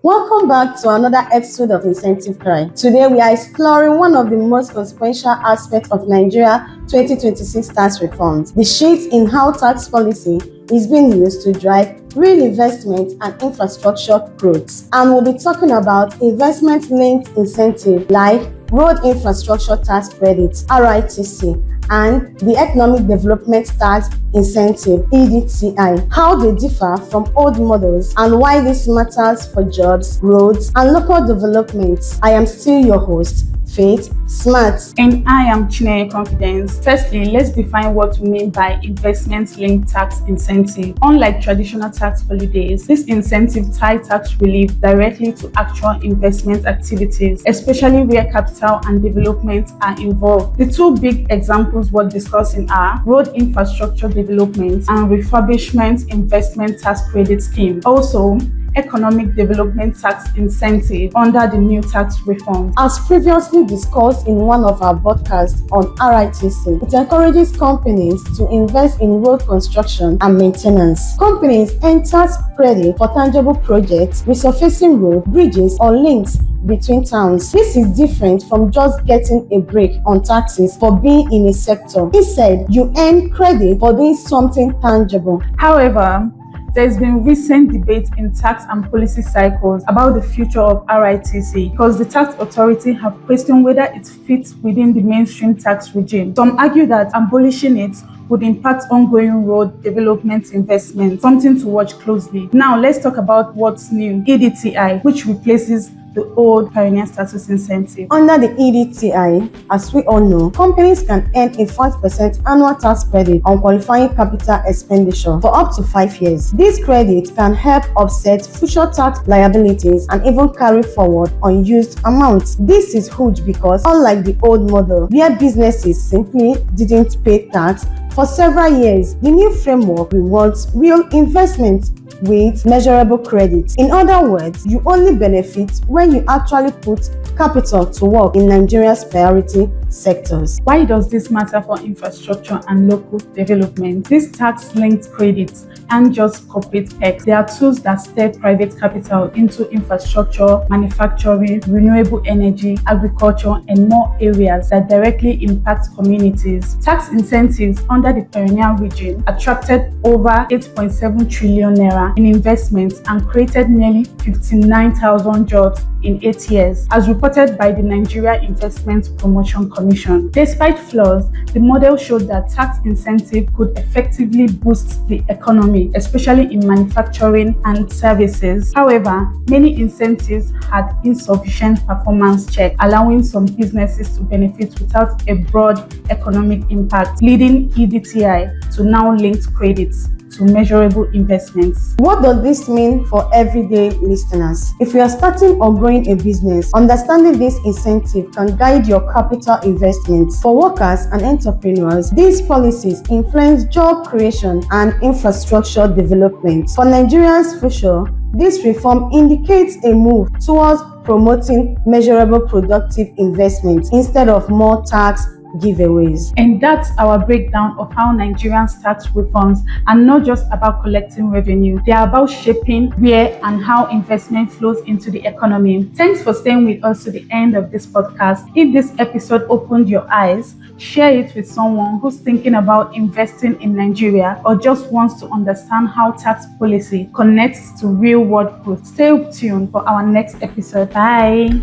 Welcome back to another episode of Incentive Crime. Today we are exploring one of the most consequential aspects of Nigeria 2026 tax reforms, the shift in how tax policy is being used to drive real investment and infrastructure growth. And we'll be talking about investment-linked incentives like Road Infrastructure Tax Credit, RITC, and the Economic Development Tax Incentive, EDTI, how they differ from old models and why this matters for jobs, roads, and local development. I am still your host, Faith Smart. And I am Chineye Confidence. Firstly, let's define what we mean by investment-linked tax incentive. Unlike traditional tax holidays, this incentive ties tax relief directly to actual investment activities, especially where capital and development are involved. The two big examples we're discussing are road infrastructure development and refurbishment investment tax credit scheme. Also, economic development tax incentive under the new tax reform. As previously discussed in one of our podcasts on RITC, it encourages companies to invest in road construction and maintenance. Companies earn tax credit for tangible projects, resurfacing roads, bridges, or links between towns. This is different from just getting a break on taxes for being in a sector. Instead, you earn credit for doing something tangible. However, there's been recent debate in tax and policy cycles about the future of RITC because the tax authority have questioned whether it fits within the mainstream tax regime. Some argue that abolishing it would impact ongoing road development investment, something to watch closely. Now let's talk about what's new, EDTI, which replaces the old Pioneer Status Incentive. Under the EDTI, as we all know, companies can earn a 5% annual tax credit on qualifying capital expenditure for up to 5 years. This credit can help offset future tax liabilities and even carry forward unused amounts. This is huge because, unlike the old model, where businesses simply didn't pay tax for several years, the new framework rewards real investment with measurable credits. In other words, you only benefit when you actually put capital to work in Nigeria's priority sectors. Why does this matter for infrastructure and local development? These tax-linked credits aren't just corporate perks. They are tools that stir private capital into infrastructure, manufacturing, renewable energy, agriculture, and more areas that directly impact communities. Tax incentives under the Pioneer regime attracted over 8.7 trillion naira in investments and created nearly 59,000 jobs in 8 years, as reported by the Nigeria Investment Promotion Commission. Despite flaws, the model showed that tax incentive could effectively boost the economy, especially in manufacturing and services. However, many incentives had insufficient performance check, allowing some businesses to benefit without a broad economic impact, leading EDTI to now linked credits to measurable investments. What does this mean for everyday listeners? If you are starting or growing a business, understanding this incentive can guide your capital investments. For workers and entrepreneurs, these policies influence job creation and infrastructure development. For Nigerians' future, this reform indicates a move towards promoting measurable productive investment instead of more tax giveaways. And that's our breakdown of how Nigerians' tax reforms are not just about collecting revenue, they are about shaping where and how investment flows into the economy. Thanks for staying with us to the end of this podcast. If this episode opened your eyes, share it with someone who's thinking about investing in Nigeria or just wants to understand how tax policy connects to real world growth. Stay tuned for our next episode. Bye.